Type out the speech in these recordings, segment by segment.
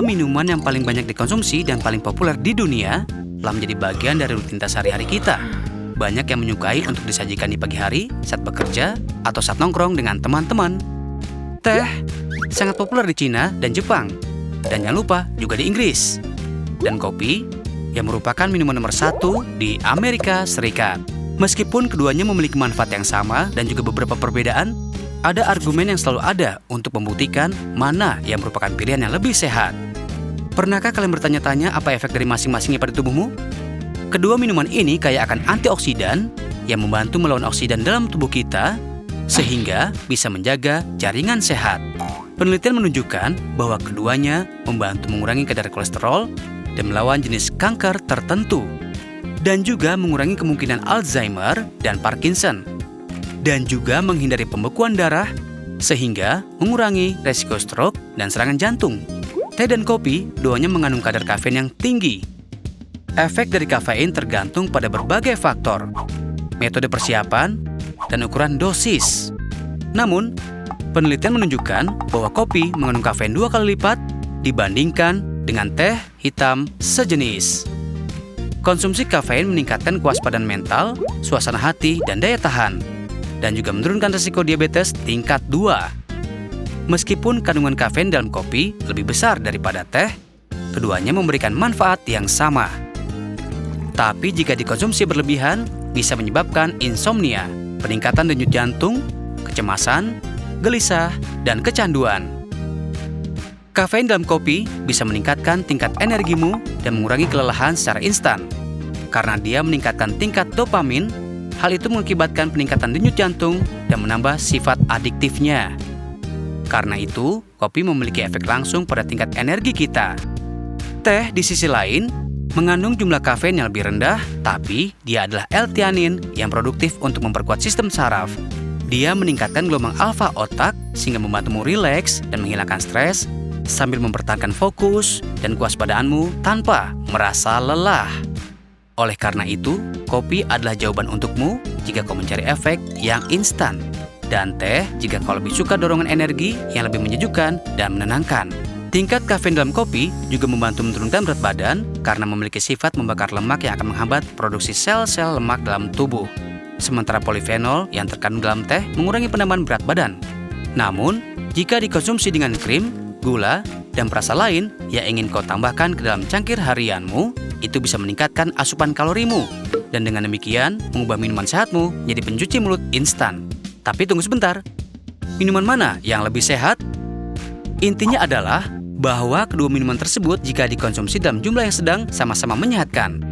minuman yang paling banyak dikonsumsi dan paling populer di dunia telah menjadi bagian dari rutinitas sehari-hari kita. Banyak yang menyukai untuk disajikan di pagi hari, saat bekerja, atau saat nongkrong dengan teman-teman. Teh sangat populer di Cina dan Jepang, dan jangan lupa juga di Inggris. Dan kopi yang merupakan minuman nomor 1 di Amerika Serikat. Meskipun keduanya memiliki manfaat yang sama dan juga beberapa perbedaan, ada argumen yang selalu ada untuk membuktikan mana yang merupakan pilihan yang lebih sehat. Pernahkah kalian bertanya-tanya apa efek dari masing-masingnya pada tubuhmu? Kedua minuman ini kaya akan antioksidan yang membantu melawan oksidan dalam tubuh kita sehingga bisa menjaga jaringan sehat. Penelitian menunjukkan bahwa keduanya membantu mengurangi kadar kolesterol dan melawan jenis kanker tertentu, dan juga mengurangi kemungkinan Alzheimer dan Parkinson, dan juga menghindari pembekuan darah, sehingga mengurangi resiko stroke dan serangan jantung. Teh dan kopi, keduanya mengandung kadar kafein yang tinggi. Efek dari kafein tergantung pada berbagai faktor, metode persiapan, dan ukuran dosis. Namun, penelitian menunjukkan bahwa kopi mengandung kafein 2 kali lipat dibandingkan dengan teh hitam sejenis. Konsumsi kafein meningkatkan kewaspadaan mental, suasana hati, dan daya tahan, dan juga menurunkan risiko diabetes tingkat 2. Meskipun kandungan kafein dalam kopi lebih besar daripada teh, keduanya memberikan manfaat yang sama. Tapi jika dikonsumsi berlebihan, bisa menyebabkan insomnia, peningkatan denyut jantung, kecemasan, gelisah, dan kecanduan. Kafein dalam kopi bisa meningkatkan tingkat energimu dan mengurangi kelelahan secara instan. Karena dia meningkatkan tingkat dopamin, hal itu mengakibatkan peningkatan denyut jantung dan menambah sifat adiktifnya. Karena itu, kopi memiliki efek langsung pada tingkat energi kita. Teh di sisi lain mengandung jumlah kafein yang lebih rendah, tapi dia adalah L-theanin yang produktif untuk memperkuat sistem saraf. Dia meningkatkan gelombang alfa otak sehingga membantumu rileks dan menghilangkan stres sambil mempertahankan fokus dan kewaspadaanmu tanpa merasa lelah. Oleh karena itu, kopi adalah jawaban untukmu jika kau mencari efek yang instan. Dan teh jika kau lebih suka dorongan energi yang lebih menyejukkan dan menenangkan. Tingkat kafein dalam kopi juga membantu menurunkan berat badan karena memiliki sifat membakar lemak yang akan menghambat produksi sel-sel lemak dalam tubuh. Sementara polifenol yang terkandung dalam teh mengurangi penambahan berat badan. Namun, jika dikonsumsi dengan krim, gula, dan perasa lain yang ingin kau tambahkan ke dalam cangkir harianmu, itu bisa meningkatkan asupan kalorimu. Dan dengan demikian, mengubah minuman sehatmu menjadi pencuci mulut instan. Tapi tunggu sebentar, minuman mana yang lebih sehat? Intinya adalah bahwa kedua minuman tersebut jika dikonsumsi dalam jumlah yang sedang sama-sama menyehatkan.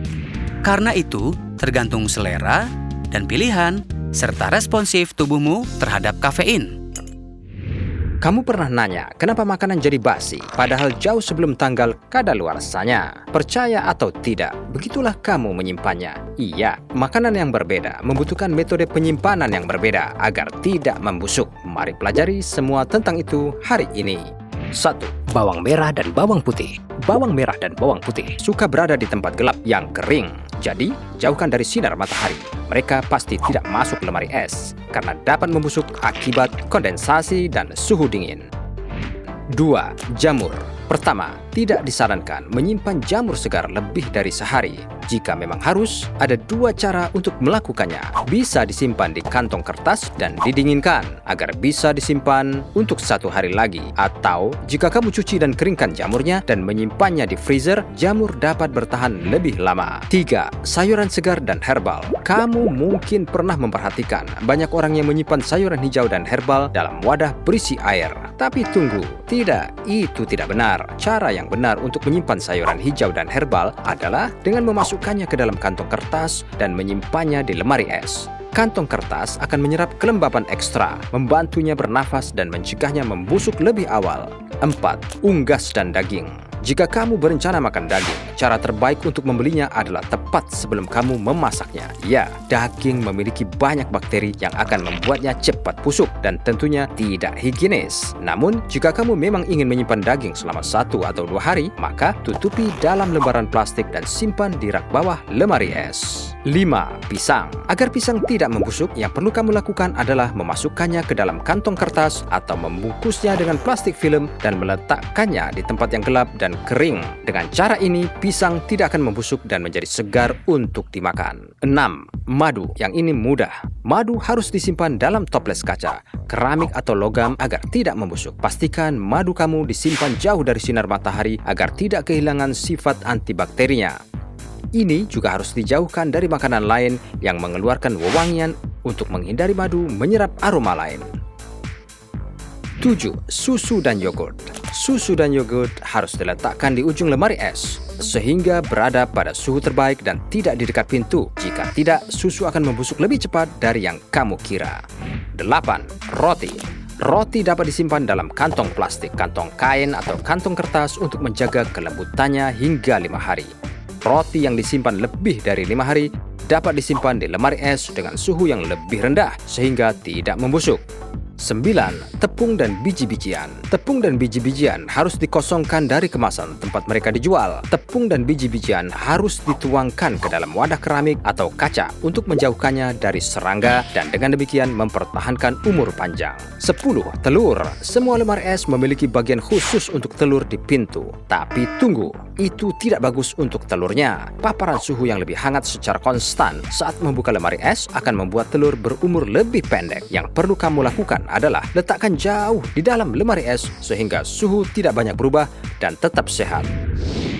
Karena itu, tergantung selera dan pilihan, serta responsif tubuhmu terhadap kafein. Kamu pernah nanya, kenapa makanan jadi basi, padahal jauh sebelum tanggal kadaluarsanya? Percaya atau tidak, begitulah kamu menyimpannya. Iya, makanan yang berbeda membutuhkan metode penyimpanan yang berbeda agar tidak membusuk. Mari pelajari semua tentang itu hari ini. 1. Bawang merah dan bawang putih. Bawang merah dan bawang putih suka berada di tempat gelap yang kering. Jadi, jauhkan dari sinar matahari. Mereka pasti tidak masuk lemari es karena dapat membusuk akibat kondensasi dan suhu dingin. 2. Jamur. Pertama, tidak disarankan menyimpan jamur segar lebih dari sehari. Jika memang harus, ada 2 cara untuk melakukannya. Bisa disimpan di kantong kertas dan didinginkan agar bisa disimpan untuk 1 hari lagi. Atau, jika kamu cuci dan keringkan jamurnya dan menyimpannya di freezer, jamur dapat bertahan lebih lama. 3. Sayuran segar dan herbal. Kamu mungkin pernah memperhatikan banyak orang yang menyimpan sayuran hijau dan herbal dalam wadah berisi air. Tapi tunggu, tidak, itu tidak benar. Cara yang benar untuk menyimpan sayuran hijau dan herbal adalah dengan memasukkannya ke dalam kantong kertas dan menyimpannya di lemari es. Kantong kertas akan menyerap kelembapan ekstra, membantunya bernafas dan mencegahnya membusuk lebih awal. 4. Unggas dan daging. Jika kamu berencana makan daging, cara terbaik untuk membelinya adalah tepat sebelum kamu memasaknya. Ya, daging memiliki banyak bakteri yang akan membuatnya cepat busuk dan tentunya tidak higienis. Namun, jika kamu memang ingin menyimpan daging selama 1 atau 2 hari, maka tutupi dalam lembaran plastik dan simpan di rak bawah lemari es. 5. Pisang. Agar pisang tidak membusuk, yang perlu kamu lakukan adalah memasukkannya ke dalam kantong kertas atau membungkusnya dengan plastik film dan meletakkannya di tempat yang gelap dan kering. Dengan cara ini, pisang tidak akan membusuk dan menjadi segar untuk dimakan. 6. Madu. Yang ini mudah. Madu harus disimpan dalam toples kaca, keramik atau logam agar tidak membusuk. Pastikan madu kamu disimpan jauh dari sinar matahari agar tidak kehilangan sifat antibakterinya. Ini juga harus dijauhkan dari makanan lain yang mengeluarkan wewangian untuk menghindari madu menyerap aroma lain. 7. Susu dan yogurt. Susu dan yogurt harus diletakkan di ujung lemari es sehingga berada pada suhu terbaik dan tidak di dekat pintu. Jika tidak, susu akan membusuk lebih cepat dari yang kamu kira. 8. Roti. Roti dapat disimpan dalam kantong plastik, kantong kain, atau kantong kertas untuk menjaga kelembutannya hingga 5 hari. Roti yang disimpan lebih dari 5 hari dapat disimpan di lemari es dengan suhu yang lebih rendah sehingga tidak membusuk. 9. Tepung dan biji-bijian. Tepung dan biji-bijian harus dikosongkan dari kemasan tempat mereka dijual. Tepung dan biji-bijian harus dituangkan ke dalam wadah keramik atau kaca untuk menjauhkannya dari serangga dan dengan demikian mempertahankan umur panjang. 10. Telur. Semua lemari es memiliki bagian khusus untuk telur di pintu. Tapi tunggu, itu tidak bagus untuk telurnya. Paparan suhu yang lebih hangat secara konstan saat membuka lemari es akan membuat telur berumur lebih pendek. Yang perlu kamu lakukan adalah letakkan jauh di dalam lemari es sehingga suhu tidak banyak berubah dan tetap sehat.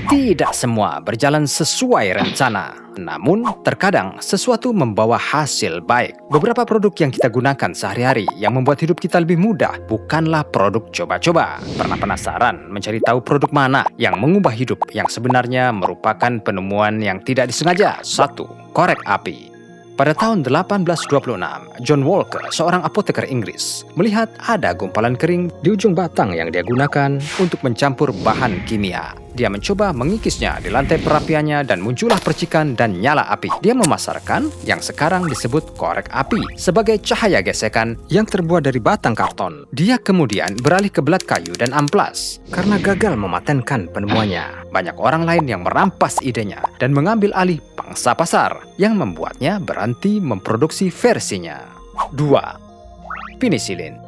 Tidak semua berjalan sesuai rencana. Namun, terkadang sesuatu membawa hasil baik. Beberapa produk yang kita gunakan sehari-hari yang membuat hidup kita lebih mudah bukanlah produk coba-coba. Pernah penasaran mencari tahu produk mana yang mengubah hidup yang sebenarnya merupakan penemuan yang tidak disengaja? 1. Korek api. Pada tahun 1826, John Walker, seorang apoteker Inggris, melihat ada gumpalan kering di ujung batang yang dia gunakan untuk mencampur bahan kimia. Dia mencoba mengikisnya di lantai perapiannya dan muncullah percikan dan nyala api. Dia memasarkan yang sekarang disebut korek api sebagai cahaya gesekan yang terbuat dari batang karton. Dia kemudian beralih ke belat kayu dan amplas karena gagal mematenkan penemuannya. Banyak orang lain yang merampas idenya dan mengambil alih pangsa pasar yang membuatnya berhenti memproduksi versinya. 2. Penisilin.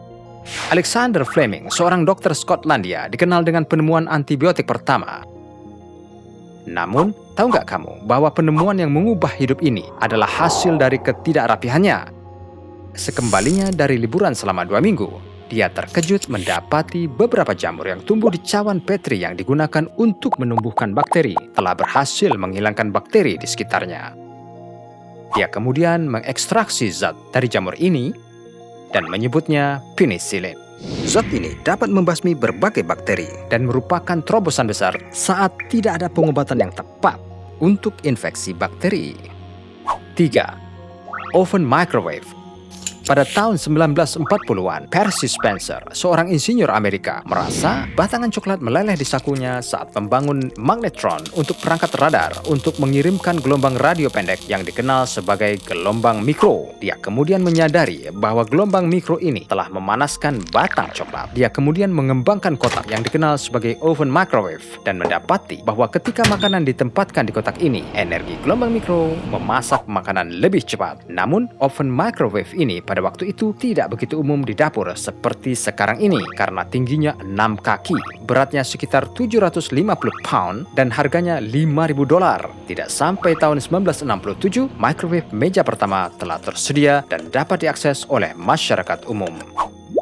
Alexander Fleming, seorang dokter Skotlandia, dikenal dengan penemuan antibiotik pertama. Namun, tahu nggak kamu bahwa penemuan yang mengubah hidup ini adalah hasil dari ketidakrapihannya? Sekembalinya dari liburan selama 2 minggu, dia terkejut mendapati beberapa jamur yang tumbuh di cawan Petri yang digunakan untuk menumbuhkan bakteri telah berhasil menghilangkan bakteri di sekitarnya. Dia kemudian mengekstraksi zat dari jamur ini dan menyebutnya penisilin. Zat ini dapat membasmi berbagai bakteri dan merupakan terobosan besar saat tidak ada pengobatan yang tepat untuk infeksi bakteri. 3. Oven microwave. Pada tahun 1940-an, Percy Spencer, seorang insinyur Amerika, merasa batangan coklat meleleh di sakunya saat membangun magnetron untuk perangkat radar untuk mengirimkan gelombang radio pendek yang dikenal sebagai gelombang mikro. Dia kemudian menyadari bahwa gelombang mikro ini telah memanaskan batang coklat. Dia kemudian mengembangkan kotak yang dikenal sebagai oven microwave dan mendapati bahwa ketika makanan ditempatkan di kotak ini, energi gelombang mikro memasak makanan lebih cepat. Namun, oven microwave ini pada waktu itu tidak begitu umum di dapur seperti sekarang ini karena tingginya 6 kaki, beratnya sekitar 750 pound dan harganya $5.000. Tidak sampai tahun 1967, microwave meja pertama telah tersedia dan dapat diakses oleh masyarakat umum.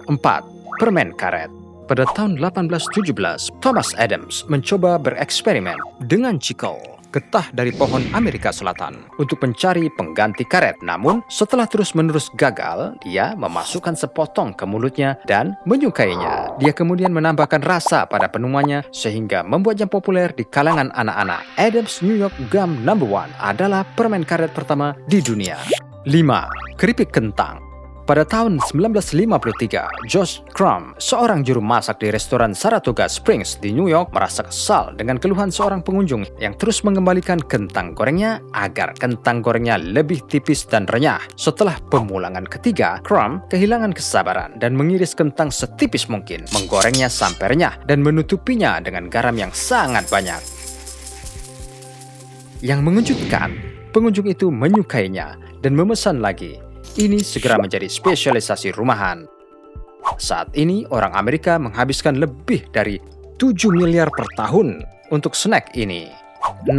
4. Permen karet. Pada tahun 1817, Thomas Adams mencoba bereksperimen dengan cikel, getah dari pohon Amerika Selatan, untuk mencari pengganti karet. Namun, setelah terus-menerus gagal, dia memasukkan sepotong ke mulutnya dan menyukainya. Dia kemudian menambahkan rasa pada penemuannya sehingga membuatnya populer di kalangan anak-anak. Adams New York Gum No. 1 adalah permen karet pertama di dunia. 5. Keripik kentang. Pada tahun 1953, Josh Crumb, seorang juru masak di restoran Saratoga Springs di New York, merasa kesal dengan keluhan seorang pengunjung yang terus mengembalikan kentang gorengnya agar kentang gorengnya lebih tipis dan renyah. Setelah pemulangan ketiga, Crumb kehilangan kesabaran dan mengiris kentang setipis mungkin, menggorengnya sampai renyah, dan menutupinya dengan garam yang sangat banyak. Yang mengejutkan, Pengunjung itu menyukainya dan memesan lagi. Ini segera menjadi spesialisasi rumahan. Saat ini orang Amerika menghabiskan lebih dari 7 miliar per tahun untuk snack ini. 6.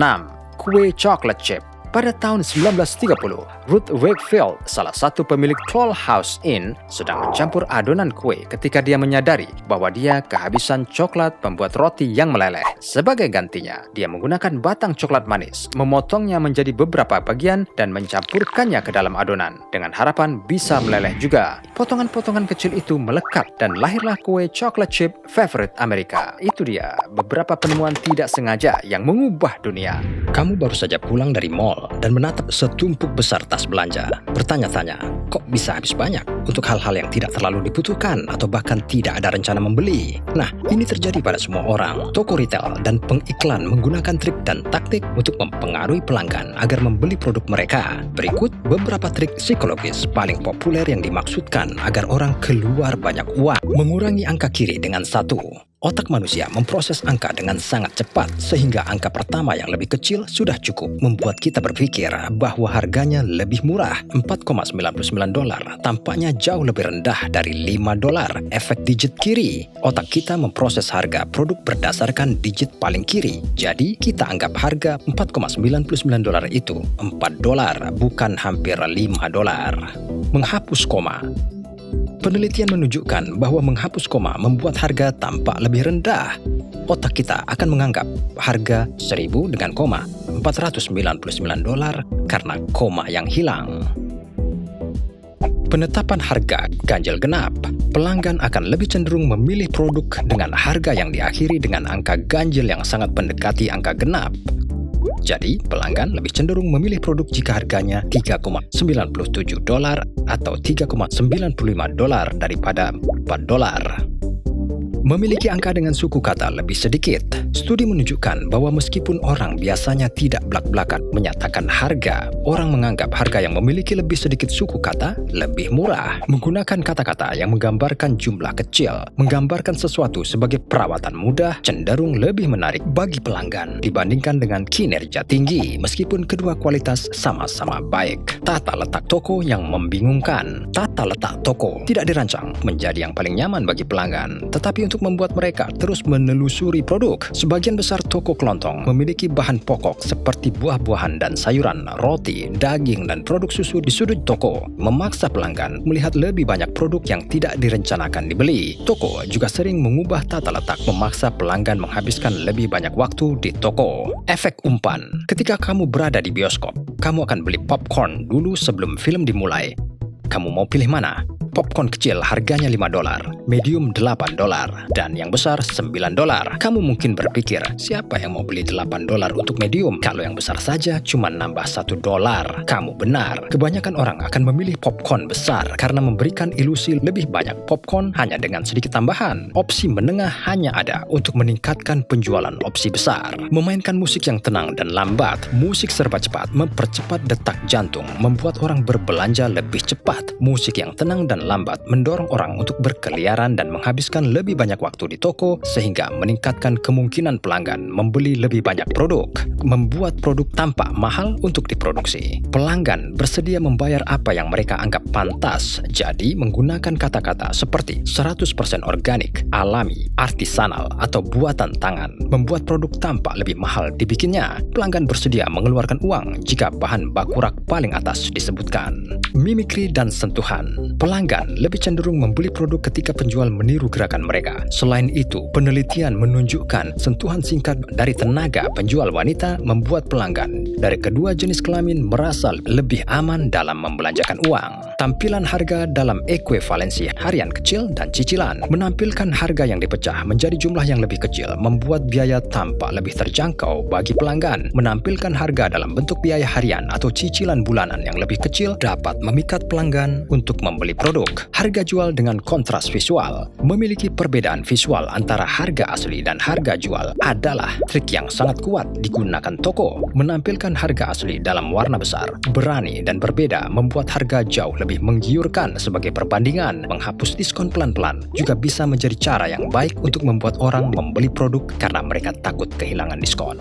Kue chocolate chip. Pada tahun 1930, Ruth Wakefield, salah satu pemilik Toll House Inn, sedang mencampur adonan kue ketika dia menyadari bahwa dia kehabisan coklat pembuat roti yang meleleh. Sebagai gantinya, dia menggunakan batang coklat manis, memotongnya menjadi beberapa bagian dan mencampurkannya ke dalam adonan, dengan harapan bisa meleleh juga. Potongan-potongan kecil itu melekat dan lahirlah kue chocolate chip favorit Amerika. Itu dia, beberapa penemuan tidak sengaja yang mengubah dunia. Kamu baru saja pulang dari mall dan menatap setumpuk besar tas belanja. Bertanya-tanya, kok bisa habis banyak untuk hal-hal yang tidak terlalu dibutuhkan atau bahkan tidak ada rencana membeli? Nah, ini terjadi pada semua orang. Toko retail dan pengiklan menggunakan trik dan taktik untuk mempengaruhi pelanggan agar membeli produk mereka. Berikut beberapa trik psikologis paling populer yang dimaksudkan agar orang keluar banyak uang. Mengurangi angka kiri dengan 1. Otak manusia memproses angka dengan sangat cepat sehingga angka pertama yang lebih kecil sudah cukup membuat kita berpikir bahwa harganya lebih murah. $4,99 tampaknya jauh lebih rendah dari $5. Efek digit kiri. Otak kita memproses harga produk berdasarkan digit paling kiri. Jadi kita anggap harga $4,99 itu $4, bukan hampir $5. Menghapus koma. Penelitian menunjukkan bahwa menghapus koma membuat harga tampak lebih rendah. Otak kita akan menganggap harga 1.000 dengan koma $499 karena koma yang hilang. Penetapan harga ganjil genap. Pelanggan akan lebih cenderung memilih produk dengan harga yang diakhiri dengan angka ganjil yang sangat mendekati angka genap. Jadi, pelanggan lebih cenderung memilih produk jika harganya $3,97 atau $3,95 daripada $4. Memiliki angka dengan suku kata lebih sedikit. Studi menunjukkan bahwa meskipun orang biasanya tidak blak-blakan menyatakan harga, orang menganggap harga yang memiliki lebih sedikit suku kata lebih murah. Menggunakan kata-kata yang menggambarkan jumlah kecil, menggambarkan sesuatu sebagai perawatan mudah, cenderung lebih menarik bagi pelanggan dibandingkan dengan kinerja tinggi, meskipun kedua kualitas sama-sama baik. Tata letak toko yang membingungkan. Tata letak toko tidak dirancang menjadi yang paling nyaman bagi pelanggan, tetapi untuk membuat mereka terus menelusuri produk. Sebagian besar toko kelontong memiliki bahan pokok seperti buah-buahan dan sayuran, roti, daging, dan produk susu di sudut toko, memaksa pelanggan melihat lebih banyak produk yang tidak direncanakan dibeli. Toko juga sering mengubah tata letak, memaksa pelanggan menghabiskan lebih banyak waktu di toko. Efek umpan. Ketika kamu berada di bioskop, kamu akan beli popcorn dulu sebelum film dimulai. Kamu mau pilih mana? Popcorn kecil harganya $5, medium $8, dan yang besar $9. Kamu mungkin berpikir, siapa yang mau beli $8 untuk medium? Kalau yang besar saja cuma nambah $1. Kamu benar. Kebanyakan orang akan memilih popcorn besar karena memberikan ilusi lebih banyak popcorn hanya dengan sedikit tambahan. Opsi menengah hanya ada untuk meningkatkan penjualan opsi besar. Memainkan musik yang tenang dan lambat. Musik serba cepat mempercepat detak jantung, membuat orang berbelanja lebih cepat. Musik yang tenang dan lambat mendorong orang untuk berkeliaran dan menghabiskan lebih banyak waktu di toko sehingga meningkatkan kemungkinan pelanggan membeli lebih banyak produk, membuat produk tampak mahal untuk diproduksi. Pelanggan bersedia membayar apa yang mereka anggap pantas, jadi menggunakan kata-kata seperti 100% organik, alami, artisanal, atau buatan tangan membuat produk tampak lebih mahal dibikinnya. Pelanggan bersedia mengeluarkan uang jika bahan baku rak paling atas disebutkan. Mimikri dan sentuhan. Pelanggan lebih cenderung membeli produk ketika penjual meniru gerakan mereka. Selain itu, penelitian menunjukkan sentuhan singkat dari tenaga penjual wanita membuat pelanggan dari kedua jenis kelamin merasa lebih aman dalam membelanjakan uang. Tampilan harga dalam ekuivalensi harian kecil dan cicilan. Menampilkan harga yang dipecah menjadi jumlah yang lebih kecil membuat biaya tampak lebih terjangkau bagi pelanggan. Menampilkan harga dalam bentuk biaya harian atau cicilan bulanan yang lebih kecil dapat memikat pelanggan untuk membeli produk. Harga jual dengan kontras visual. Memiliki perbedaan visual antara harga asli dan harga jual adalah trik yang sangat kuat digunakan toko. Menampilkan harga asli dalam warna besar, berani dan berbeda membuat harga jauh lebih menggiurkan sebagai perbandingan. Menghapus diskon pelan-pelan juga bisa menjadi cara yang baik untuk membuat orang membeli produk karena mereka takut kehilangan diskon.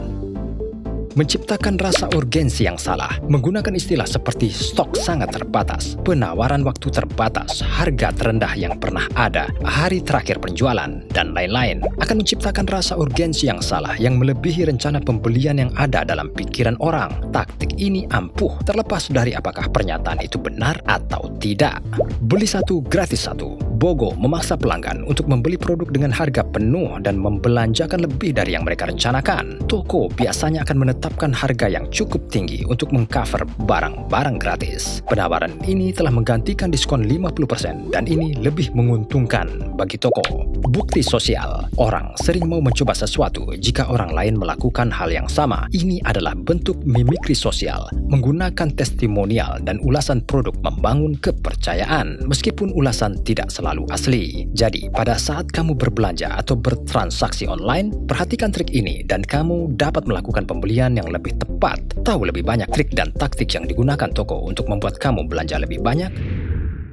menciptakan rasa urgensi yang salah, menggunakan istilah seperti stok sangat terbatas, penawaran waktu terbatas, harga terendah yang pernah ada, hari terakhir penjualan, dan lain-lain, akan menciptakan rasa urgensi yang salah yang melebihi rencana pembelian yang ada dalam pikiran orang. Taktik ini ampuh terlepas dari apakah pernyataan itu benar atau tidak. Beli satu gratis satu. BOGO memaksa pelanggan untuk membeli produk dengan harga penuh dan membelanjakan lebih dari yang mereka rencanakan. Toko biasanya akan menetapkan harga yang cukup tinggi untuk mengcover barang-barang gratis. Penawaran ini telah menggantikan diskon 50% dan ini lebih menguntungkan bagi toko. Bukti sosial. Orang sering mau mencoba sesuatu jika orang lain melakukan hal yang sama. Ini adalah bentuk mimikri sosial, menggunakan testimonial dan ulasan produk membangun kepercayaan, meskipun ulasan tidak selalu asli. Jadi, pada saat kamu berbelanja atau bertransaksi online, perhatikan trik ini dan kamu dapat melakukan pembelian yang lebih tepat. Tahu lebih banyak trik dan taktik yang digunakan toko untuk membuat kamu belanja lebih banyak.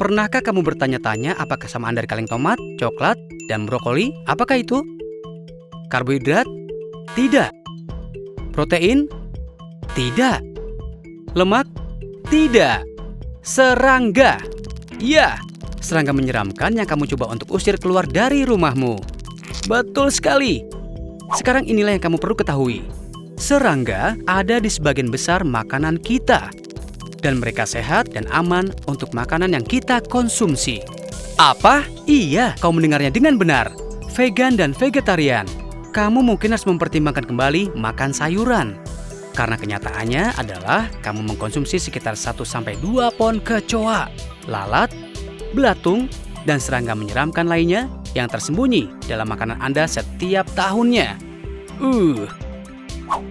Pernahkah kamu bertanya-tanya apakah kesamaan dari kaleng tomat, coklat, dan brokoli? Apakah itu? Karbohidrat? Tidak. Protein? Tidak. Lemak? Tidak. Serangga? Ya, serangga menyeramkan yang kamu coba untuk usir keluar dari rumahmu. Betul sekali. Sekarang inilah yang kamu perlu ketahui. Serangga ada di sebagian besar makanan kita. Dan mereka sehat dan aman untuk makanan yang kita konsumsi. Apa? Iya, kau mendengarnya dengan benar. Vegan dan vegetarian. Kamu mungkin harus mempertimbangkan kembali makan sayuran. Karena kenyataannya adalah kamu mengkonsumsi sekitar 1-2 pon kecoa, lalat, belatung, dan serangga menyeramkan lainnya yang tersembunyi dalam makanan Anda setiap tahunnya.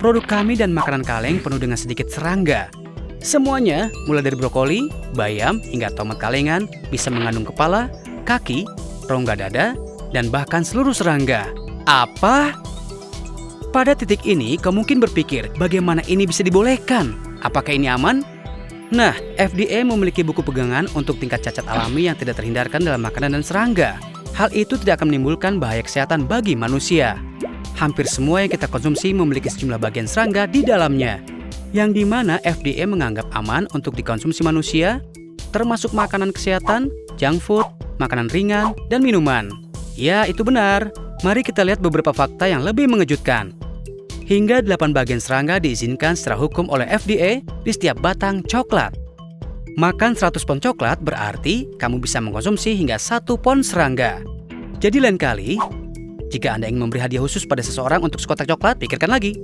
Produk kami dan makanan kaleng penuh dengan sedikit serangga. Semuanya, mulai dari brokoli, bayam, hingga tomat kalengan, bisa mengandung kepala, kaki, rongga dada, dan bahkan seluruh serangga. Apa? Pada titik ini, kau mungkin berpikir, bagaimana ini bisa dibolehkan? Apakah ini aman? Nah, FDA memiliki buku pegangan untuk tingkat cacat alami yang tidak terhindarkan dalam makanan dan serangga. Hal itu tidak akan menimbulkan bahaya kesehatan bagi manusia. Hampir semua yang kita konsumsi memiliki sejumlah bagian serangga di dalamnya, yang dimana FDA menganggap aman untuk dikonsumsi manusia, termasuk makanan kesehatan, junk food, makanan ringan, dan minuman. Ya, itu benar. Mari kita lihat beberapa fakta yang lebih mengejutkan. Hingga 8 bagian serangga diizinkan secara hukum oleh FDA di setiap batang coklat. Makan 100 pon coklat berarti kamu bisa mengkonsumsi hingga 1 pon serangga. Jadi lain kali, jika Anda ingin memberi hadiah khusus pada seseorang untuk sekotak coklat, pikirkan lagi.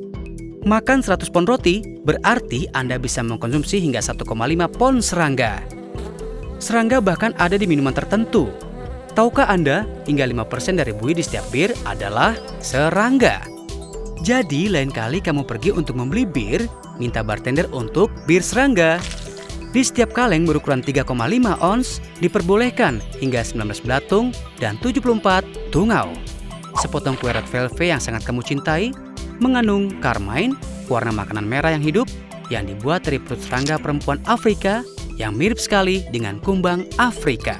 Makan 100 pon roti berarti Anda bisa mengkonsumsi hingga 1,5 pon serangga. Serangga bahkan ada di minuman tertentu. Tahukah Anda, hingga 5% dari buih di setiap bir adalah serangga. Jadi, lain kali kamu pergi untuk membeli bir, minta bartender untuk bir serangga. Di setiap kaleng berukuran 3,5 ons, diperbolehkan hingga 19 belatung dan 74 tungau. Sepotong kue red velvet yang sangat kamu cintai, mengandung carmine, warna makanan merah yang hidup, yang dibuat dari perut serangga perempuan Afrika yang mirip sekali dengan kumbang Afrika.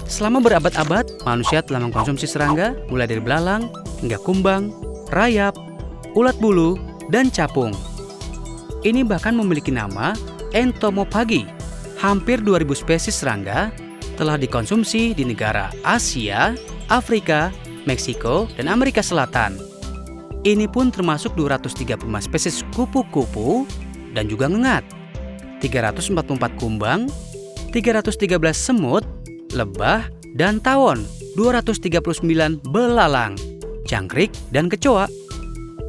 Selama berabad-abad, manusia telah mengkonsumsi serangga mulai dari belalang hingga kumbang, rayap, ulat bulu, dan capung. Ini bahkan memiliki nama entomophagy. Hampir 2000 spesies serangga telah dikonsumsi di negara Asia, Afrika, Meksiko, dan Amerika Selatan. Ini pun termasuk 235 spesies kupu-kupu dan juga ngengat, 344 kumbang, 313 semut, lebah, dan tawon, 239 belalang, jangkrik, dan kecoa,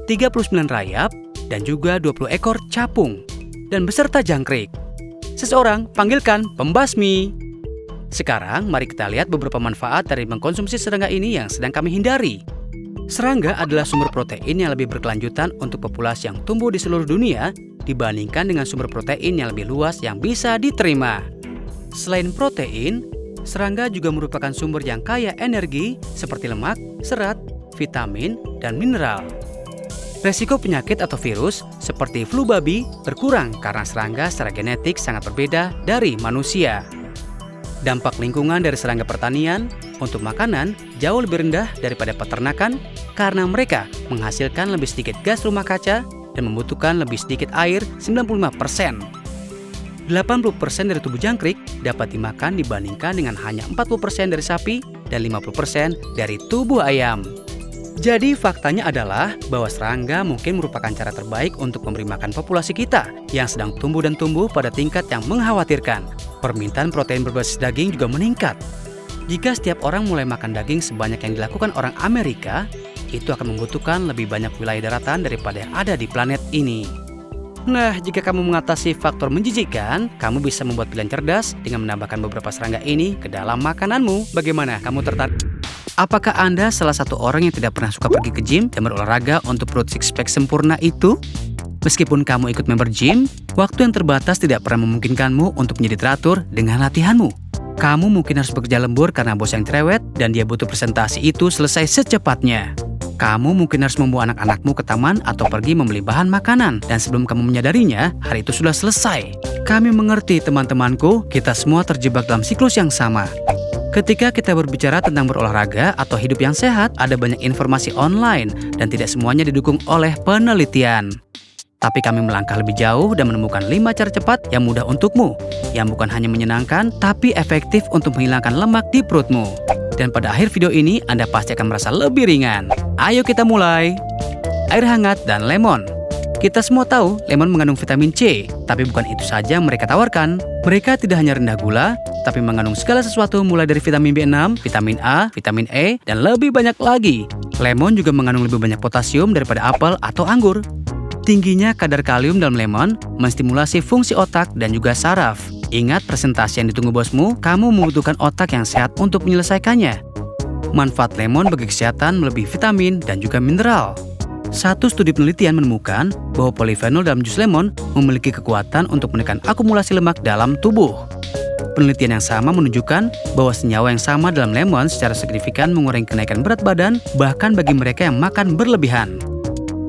39 rayap, dan juga 20 ekor capung, dan beserta jangkrik. Seseorang panggilkan pembasmi. Sekarang mari kita lihat beberapa manfaat dari mengkonsumsi serangga ini yang sedang kami hindari. Serangga adalah sumber protein yang lebih berkelanjutan untuk populasi yang tumbuh di seluruh dunia dibandingkan dengan sumber protein yang lebih luas yang bisa diterima. Selain protein, serangga juga merupakan sumber yang kaya energi seperti lemak, serat, vitamin, dan mineral. Resiko penyakit atau virus seperti flu babi berkurang karena serangga secara genetik sangat berbeda dari manusia. Dampak lingkungan dari serangga pertanian untuk makanan jauh lebih rendah daripada peternakan karena mereka menghasilkan lebih sedikit gas rumah kaca dan membutuhkan lebih sedikit air 95%. 80% dari tubuh jangkrik dapat dimakan dibandingkan dengan hanya 40% dari sapi dan 50% dari tubuh ayam. Jadi faktanya adalah bahwa serangga mungkin merupakan cara terbaik untuk memberi makan populasi kita yang sedang tumbuh dan tumbuh pada tingkat yang mengkhawatirkan. Permintaan protein berbasis daging juga meningkat. Jika setiap orang mulai makan daging sebanyak yang dilakukan orang Amerika, itu akan membutuhkan lebih banyak wilayah daratan daripada yang ada di planet ini. Nah, jika kamu mengatasi faktor menjijikkan, kamu bisa membuat pilihan cerdas dengan menambahkan beberapa serangga ini ke dalam makananmu. Bagaimana? Kamu tertarik? Apakah Anda salah satu orang yang tidak pernah suka pergi ke gym dan berolahraga untuk perut six pack sempurna itu? Meskipun kamu ikut member gym, waktu yang terbatas tidak pernah memungkinkanmu untuk menjadi teratur dengan latihanmu. Kamu mungkin harus bekerja lembur karena bos yang cerewet dan dia butuh presentasi itu selesai secepatnya. Kamu mungkin harus membawa anak-anakmu ke taman atau pergi membeli bahan makanan. Dan sebelum kamu menyadarinya, hari itu sudah selesai. Kami mengerti teman-temanku, kita semua terjebak dalam siklus yang sama. Ketika kita berbicara tentang berolahraga atau hidup yang sehat, ada banyak informasi online dan tidak semuanya didukung oleh penelitian. Tapi kami melangkah lebih jauh dan menemukan 5 cara cepat yang mudah untukmu, yang bukan hanya menyenangkan, tapi efektif untuk menghilangkan lemak di perutmu. Dan pada akhir video ini, Anda pasti akan merasa lebih ringan. Ayo kita mulai. Air hangat dan lemon. Kita semua tahu lemon mengandung vitamin C, tapi bukan itu saja yang mereka tawarkan. Mereka tidak hanya rendah gula, tapi mengandung segala sesuatu mulai dari vitamin B6, vitamin A, vitamin E, dan lebih banyak lagi. Lemon juga mengandung lebih banyak potasium daripada apel atau anggur. Tingginya kadar kalium dalam lemon menstimulasi fungsi otak dan juga saraf. Ingat presentasi yang ditunggu bosmu, kamu membutuhkan otak yang sehat untuk menyelesaikannya. Manfaat lemon bagi kesehatan melebihi vitamin dan juga mineral. Satu studi penelitian menemukan bahwa polifenol dalam jus lemon memiliki kekuatan untuk menekan akumulasi lemak dalam tubuh. Penelitian yang sama menunjukkan bahwa senyawa yang sama dalam lemon secara signifikan mengurangi kenaikan berat badan bahkan bagi mereka yang makan berlebihan.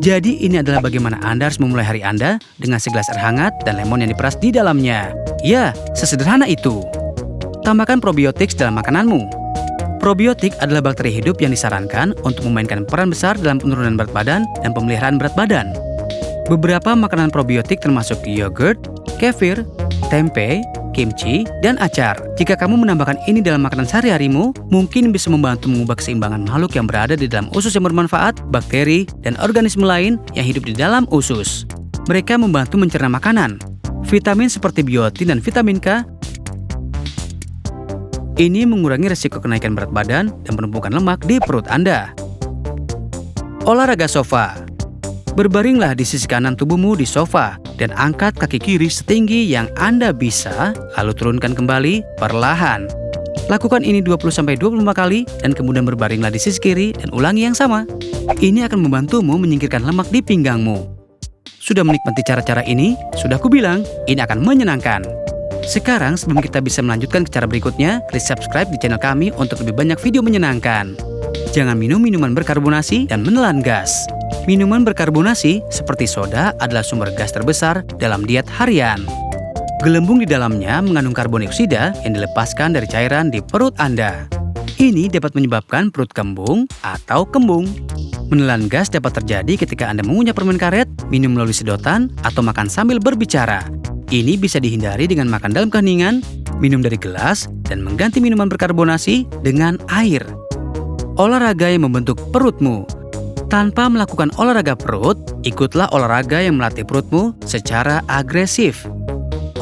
Jadi ini adalah bagaimana Anda harus memulai hari Anda dengan segelas air hangat dan lemon yang diperas di dalamnya. Ya, sesederhana itu. Tambahkan probiotik dalam makananmu. Probiotik adalah bakteri hidup yang disarankan untuk memainkan peran besar dalam penurunan berat badan dan pemeliharaan berat badan. Beberapa makanan probiotik termasuk yogurt, kefir, tempe, kimchi, dan acar. Jika kamu menambahkan ini dalam makanan sehari-harimu, mungkin bisa membantu mengubah keseimbangan makhluk yang berada di dalam usus yang bermanfaat, bakteri, dan organisme lain yang hidup di dalam usus. Mereka membantu mencerna makanan. Vitamin seperti biotin dan vitamin K ini mengurangi resiko kenaikan berat badan dan penumpukan lemak di perut Anda. Olahraga sofa. Berbaringlah di sisi kanan tubuhmu di sofa dan angkat kaki kiri setinggi yang Anda bisa, lalu turunkan kembali perlahan. Lakukan ini 20-25 kali dan kemudian berbaringlah di sisi kiri dan ulangi yang sama. Ini akan membantumu menyingkirkan lemak di pinggangmu. Sudah menikmati cara-cara ini? Sudah kubilang, ini akan menyenangkan. Sekarang sebelum kita bisa melanjutkan ke cara berikutnya, klik subscribe di channel kami untuk lebih banyak video menyenangkan. Jangan minum minuman berkarbonasi dan menelan gas. Minuman berkarbonasi seperti soda adalah sumber gas terbesar dalam diet harian. Gelembung di dalamnya mengandung karbon dioksida yang dilepaskan dari cairan di perut Anda. Ini dapat menyebabkan perut kembung atau kembung. Menelan gas dapat terjadi ketika Anda mengunyah permen karet, minum melalui sedotan, atau makan sambil berbicara. Ini bisa dihindari dengan makan dalam keheningan, minum dari gelas, dan mengganti minuman berkarbonasi dengan air. Olahraga yang membentuk perutmu. Tanpa melakukan olahraga perut, ikutlah olahraga yang melatih perutmu secara agresif.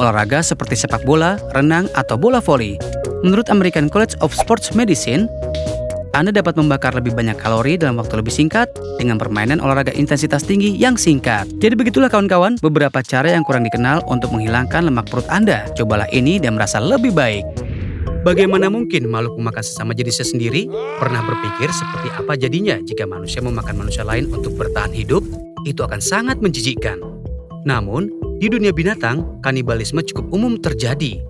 Olahraga seperti sepak bola, renang, atau bola voli. Menurut American College of Sports Medicine, Anda dapat membakar lebih banyak kalori dalam waktu lebih singkat dengan permainan olahraga intensitas tinggi yang singkat. Jadi begitulah kawan-kawan, beberapa cara yang kurang dikenal untuk menghilangkan lemak perut Anda. Cobalah ini dan merasa lebih baik. Bagaimana mungkin makhluk memakan sesama jenisnya sendiri? Pernah berpikir seperti apa jadinya jika manusia memakan manusia lain untuk bertahan hidup? Itu akan sangat menjijikkan. Namun, di dunia binatang, kanibalisme cukup umum terjadi.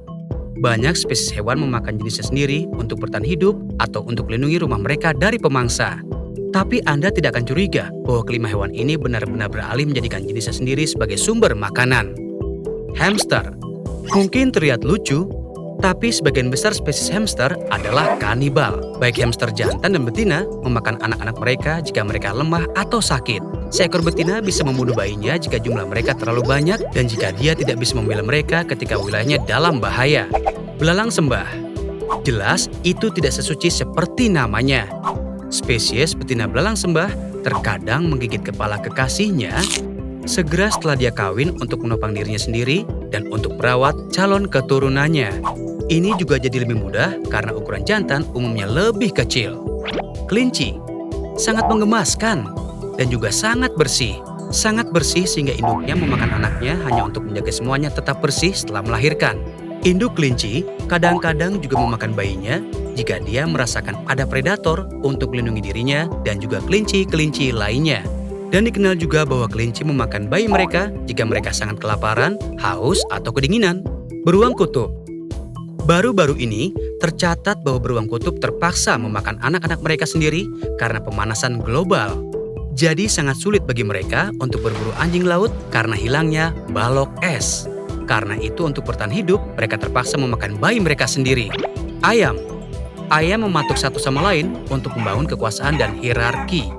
Banyak spesies hewan memakan jenisnya sendiri untuk bertahan hidup atau untuk melindungi rumah mereka dari pemangsa. Tapi Anda tidak akan curiga bahwa kelima hewan ini benar-benar beralih menjadikan jenisnya sendiri sebagai sumber makanan. Hamster. Mungkin terlihat lucu, Tapi sebagian besar spesies hamster adalah kanibal. Baik hamster jantan dan betina memakan anak-anak mereka jika mereka lemah atau sakit. Seekor betina bisa membunuh bayinya jika jumlah mereka terlalu banyak dan jika dia tidak bisa membela mereka ketika wilayahnya dalam bahaya. Belalang sembah. Jelas, itu tidak sesuci seperti namanya. Spesies betina belalang sembah terkadang menggigit kepala kekasihnya segera setelah dia kawin untuk menopang dirinya sendiri dan untuk merawat calon keturunannya. Ini juga jadi lebih mudah karena ukuran jantan umumnya lebih kecil. Kelinci sangat menggemaskan dan juga sangat bersih. Sangat bersih sehingga induknya memakan anaknya hanya untuk menjaga semuanya tetap bersih setelah melahirkan. Induk kelinci kadang-kadang juga memakan bayinya jika dia merasakan ada predator untuk melindungi dirinya dan juga kelinci-kelinci lainnya. Dan dikenal juga bahwa kelinci memakan bayi mereka jika mereka sangat kelaparan, haus, atau kedinginan. Beruang kutub. Baru-baru ini, tercatat bahwa beruang kutub terpaksa memakan anak-anak mereka sendiri karena pemanasan global. Jadi sangat sulit bagi mereka untuk berburu anjing laut karena hilangnya balok es. Karena itu untuk bertahan hidup, mereka terpaksa memakan bayi mereka sendiri. Ayam. Ayam mematuk satu sama lain untuk membangun kekuasaan dan hierarki.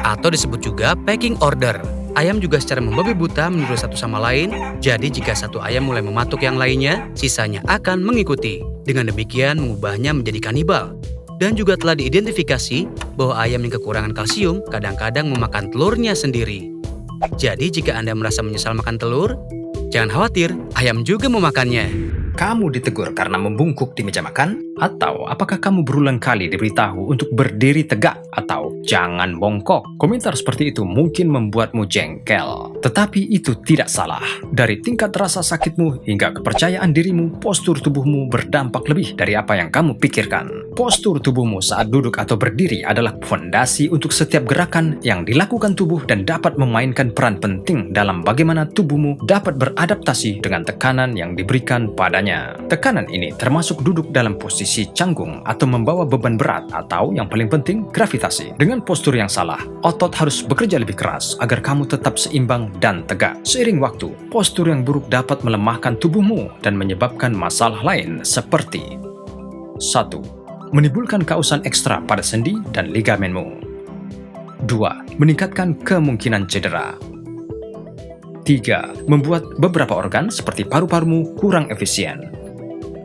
Atau disebut juga pecking order. Ayam juga secara membabi buta meniru satu sama lain, jadi jika satu ayam mulai mematuk yang lainnya, sisanya akan mengikuti. Dengan demikian mengubahnya menjadi kanibal. Dan juga telah diidentifikasi bahwa ayam yang kekurangan kalsium kadang-kadang memakan telurnya sendiri. Jadi jika Anda merasa menyesal makan telur, jangan khawatir, ayam juga memakannya. Kamu ditegur karena membungkuk di meja makan? Atau apakah kamu berulang kali diberitahu untuk berdiri tegak atau jangan bongkok? Komentar seperti itu mungkin membuatmu jengkel. Tetapi itu tidak salah. Dari tingkat rasa sakitmu hingga kepercayaan dirimu, postur tubuhmu berdampak lebih dari apa yang kamu pikirkan. Postur tubuhmu saat duduk atau berdiri adalah fondasi untuk setiap gerakan yang dilakukan tubuh dan dapat memainkan peran penting dalam bagaimana tubuhmu dapat beradaptasi dengan tekanan yang diberikan padanya. Tekanan ini termasuk duduk dalam posisi canggung atau membawa beban berat atau yang paling penting gravitasi. Dengan postur yang salah, otot harus bekerja lebih keras agar kamu tetap seimbang dan tegak. Seiring waktu, postur yang buruk dapat melemahkan tubuhmu dan menyebabkan masalah lain seperti 1. Menimbulkan kausan ekstra pada sendi dan ligamenmu. 2. Meningkatkan kemungkinan cedera. 3. Membuat beberapa organ seperti paru-parumu kurang efisien.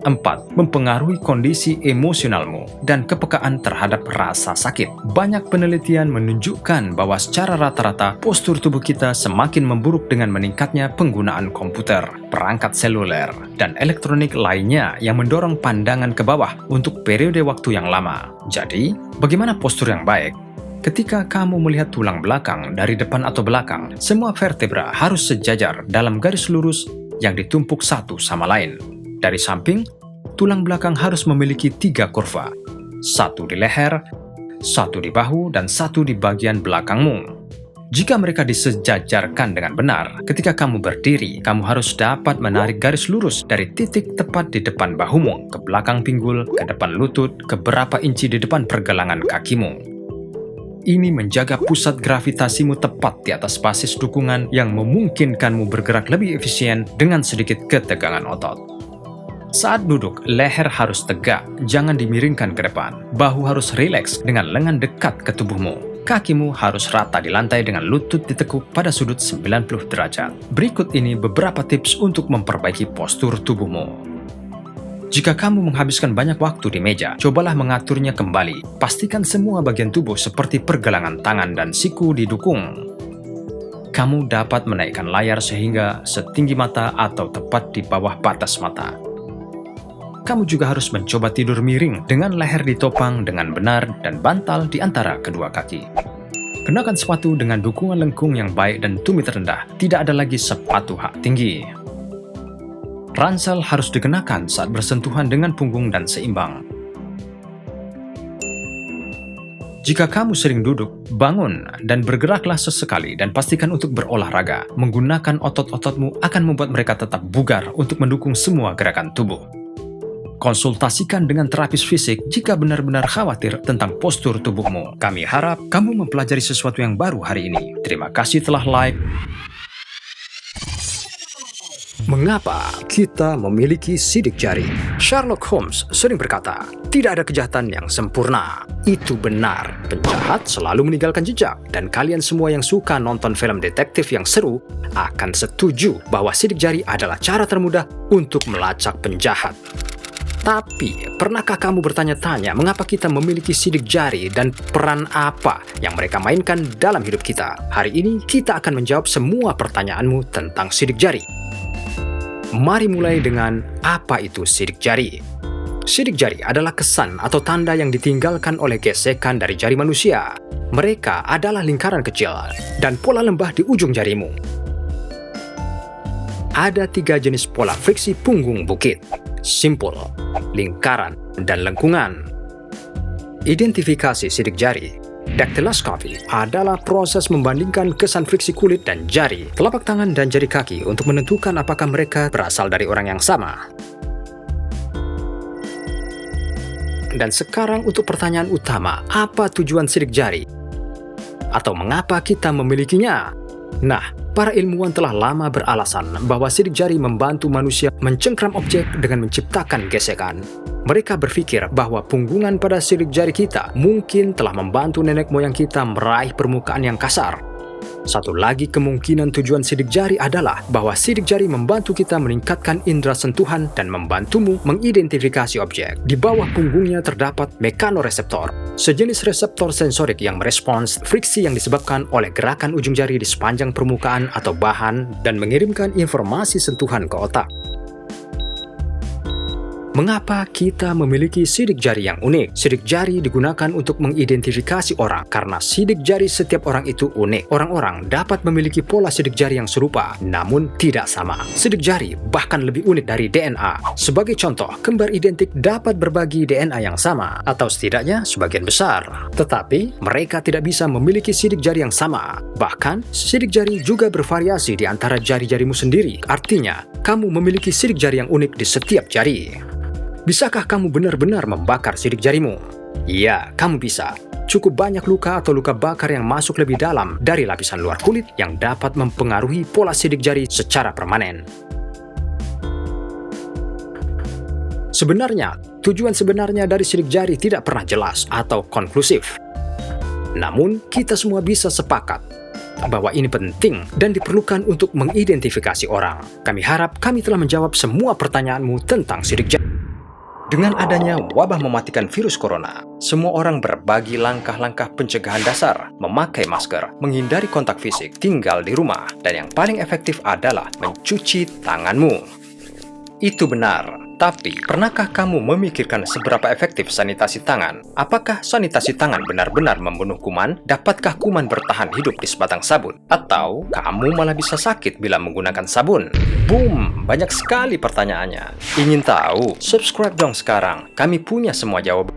4. Mempengaruhi kondisi emosionalmu dan kepekaan terhadap rasa sakit. Banyak penelitian menunjukkan bahwa secara rata-rata postur tubuh kita semakin memburuk dengan meningkatnya penggunaan komputer, perangkat seluler, dan elektronik lainnya yang mendorong pandangan ke bawah untuk periode waktu yang lama. Jadi, bagaimana postur yang baik? Ketika kamu melihat tulang belakang dari depan atau belakang, semua vertebra harus sejajar dalam garis lurus yang ditumpuk satu sama lain. Dari samping, tulang belakang harus memiliki 3 kurva. 1 di leher, 1 di bahu, dan 1 di bagian belakangmu. Jika mereka disejajarkan dengan benar, ketika kamu berdiri, kamu harus dapat menarik garis lurus dari titik tepat di depan bahumu, ke belakang pinggul, ke depan lutut, ke beberapa inci di depan pergelangan kakimu. Ini menjaga pusat gravitasimu tepat di atas basis dukungan yang memungkinkanmu bergerak lebih efisien dengan sedikit ketegangan otot. Saat duduk, leher harus tegak, jangan dimiringkan ke depan. Bahu harus rileks dengan lengan dekat ke tubuhmu. Kakimu harus rata di lantai dengan lutut ditekuk pada sudut 90 derajat. Berikut ini beberapa tips untuk memperbaiki postur tubuhmu. Jika kamu menghabiskan banyak waktu di meja, cobalah mengaturnya kembali. Pastikan semua bagian tubuh seperti pergelangan tangan dan siku didukung. Kamu dapat menaikkan layar sehingga setinggi mata atau tepat di bawah batas mata. Kamu juga harus mencoba tidur miring dengan leher ditopang dengan benar dan bantal di antara kedua kaki. Kenakan sepatu dengan dukungan lengkung yang baik dan tumit rendah. Tidak ada lagi sepatu hak tinggi. Ransel harus dikenakan saat bersentuhan dengan punggung dan seimbang. Jika kamu sering duduk, bangun dan bergeraklah sesekali dan pastikan untuk berolahraga. Menggunakan otot-ototmu akan membuat mereka tetap bugar untuk mendukung semua gerakan tubuh. Konsultasikan dengan terapis fisik jika benar-benar khawatir tentang postur tubuhmu. Kami harap kamu mempelajari sesuatu yang baru hari ini. Terima kasih telah like Mengapa kita memiliki sidik jari? Sherlock Holmes sering berkata, tidak ada kejahatan yang sempurna. Itu benar, penjahat selalu meninggalkan jejak. Dan kalian semua yang suka nonton film detektif yang seru akan setuju bahwa sidik jari adalah cara termudah untuk melacak penjahat. Tapi, pernahkah kamu bertanya-tanya mengapa kita memiliki sidik jari dan peran apa yang mereka mainkan dalam hidup kita? Hari ini kita akan menjawab semua pertanyaanmu tentang sidik jari. Mari mulai dengan apa itu sidik jari. Sidik jari adalah kesan atau tanda yang ditinggalkan oleh gesekan dari jari manusia. Mereka adalah lingkaran kecil dan pola lembah di ujung jarimu. Ada 3 jenis pola friksi punggung bukit: simpul, lingkaran, dan lengkungan. Identifikasi sidik jari. Daktiloskopi adalah proses membandingkan kesan friksi kulit dan jari, telapak tangan dan jari kaki untuk menentukan apakah mereka berasal dari orang yang sama. Dan sekarang untuk pertanyaan utama, apa tujuan sidik jari? Atau mengapa kita memilikinya? Nah, para ilmuwan telah lama beralasan bahwa sidik jari membantu manusia mencengkram objek dengan menciptakan gesekan. Mereka berpikir bahwa punggungan pada sidik jari kita mungkin telah membantu nenek moyang kita meraih permukaan yang kasar. Satu lagi kemungkinan tujuan sidik jari adalah bahwa sidik jari membantu kita meningkatkan indera sentuhan dan membantumu mengidentifikasi objek. Di bawah punggungnya terdapat mekanoreseptor, sejenis reseptor sensorik yang merespons friksi yang disebabkan oleh gerakan ujung jari di sepanjang permukaan atau bahan dan mengirimkan informasi sentuhan ke otak. Mengapa kita memiliki sidik jari yang unik? Sidik jari digunakan untuk mengidentifikasi orang karena sidik jari setiap orang itu unik. Orang-orang dapat memiliki pola sidik jari yang serupa, namun tidak sama. Sidik jari bahkan lebih unik dari DNA. Sebagai contoh, kembar identik dapat berbagi DNA yang sama, atau setidaknya sebagian besar. Tetapi, mereka tidak bisa memiliki sidik jari yang sama. Bahkan, sidik jari juga bervariasi di antara jari-jarimu sendiri. Artinya, kamu memiliki sidik jari yang unik di setiap jari. Bisakah kamu benar-benar membakar sidik jarimu? Ya, kamu bisa. Cukup banyak luka atau luka bakar yang masuk lebih dalam dari lapisan luar kulit yang dapat mempengaruhi pola sidik jari secara permanen. Sebenarnya, tujuan sebenarnya dari sidik jari tidak pernah jelas atau konklusif. Namun, kita semua bisa sepakat bahwa ini penting dan diperlukan untuk mengidentifikasi orang. Kami harap kami telah menjawab semua pertanyaanmu tentang sidik jari. Dengan adanya wabah mematikan virus corona, semua orang berbagi langkah-langkah pencegahan dasar, memakai masker, menghindari kontak fisik, tinggal di rumah, dan yang paling efektif adalah mencuci tanganmu. Itu benar, tapi pernahkah kamu memikirkan seberapa efektif sanitasi tangan? Apakah sanitasi tangan benar-benar membunuh kuman? Dapatkah kuman bertahan hidup di sebatang sabun? Atau kamu malah bisa sakit bila menggunakan sabun? Boom, banyak sekali pertanyaannya. Ingin tahu? Subscribe dong sekarang, kami punya semua jawaban.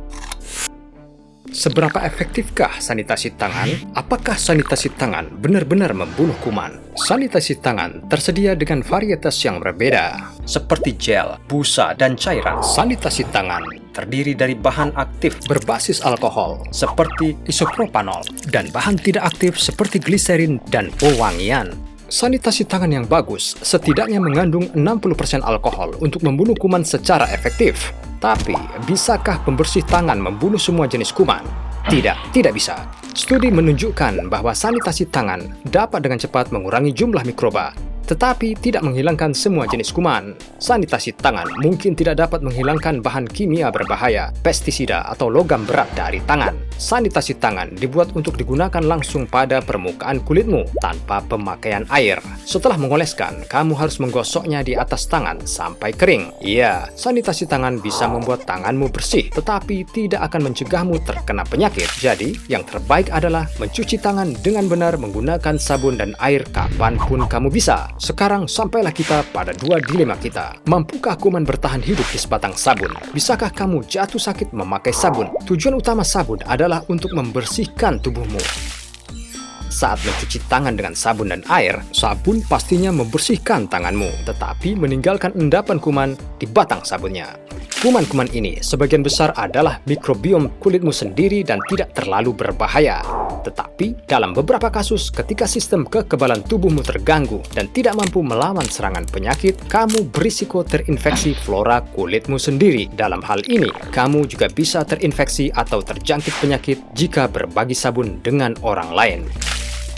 Seberapa efektifkah sanitasi tangan? Apakah sanitasi tangan benar-benar membunuh kuman? Sanitasi tangan tersedia dengan varietas yang berbeda, seperti gel, busa, dan cairan. Sanitasi tangan terdiri dari bahan aktif berbasis alkohol, seperti isopropanol, dan bahan tidak aktif seperti gliserin dan pewangian. Sanitasi tangan yang bagus setidaknya mengandung 60% alkohol untuk membunuh kuman secara efektif. Tapi, bisakah pembersih tangan membunuh semua jenis kuman? Tidak bisa. Studi menunjukkan bahwa sanitasi tangan dapat dengan cepat mengurangi jumlah mikroba, tetapi tidak menghilangkan semua jenis kuman. Sanitasi tangan mungkin tidak dapat menghilangkan bahan kimia berbahaya, pestisida, atau logam berat dari tangan. Sanitasi tangan dibuat untuk digunakan langsung pada permukaan kulitmu tanpa pemakaian air. Setelah mengoleskan, kamu harus menggosoknya di atas tangan sampai kering. Iya, sanitasi tangan bisa membuat tanganmu bersih, tetapi tidak akan mencegahmu terkena penyakit. Jadi, yang terbaik adalah mencuci tangan dengan benar menggunakan sabun dan air kapanpun kamu bisa. Sekarang sampailah kita pada dua dilema kita. Mampukah kuman bertahan hidup di sebatang sabun? Bisakah kamu jatuh sakit memakai sabun? Tujuan utama sabun adalah untuk membersihkan tubuhmu. Saat mencuci tangan dengan sabun dan air, sabun pastinya membersihkan tanganmu, tetapi meninggalkan endapan kuman di batang sabunnya. Kuman-kuman ini sebagian besar adalah mikrobiom kulitmu sendiri dan tidak terlalu berbahaya. Tetapi dalam beberapa kasus ketika sistem kekebalan tubuhmu terganggu dan tidak mampu melawan serangan penyakit, kamu berisiko terinfeksi flora kulitmu sendiri. Dalam hal ini, kamu juga bisa terinfeksi atau terjangkit penyakit jika berbagi sabun dengan orang lain.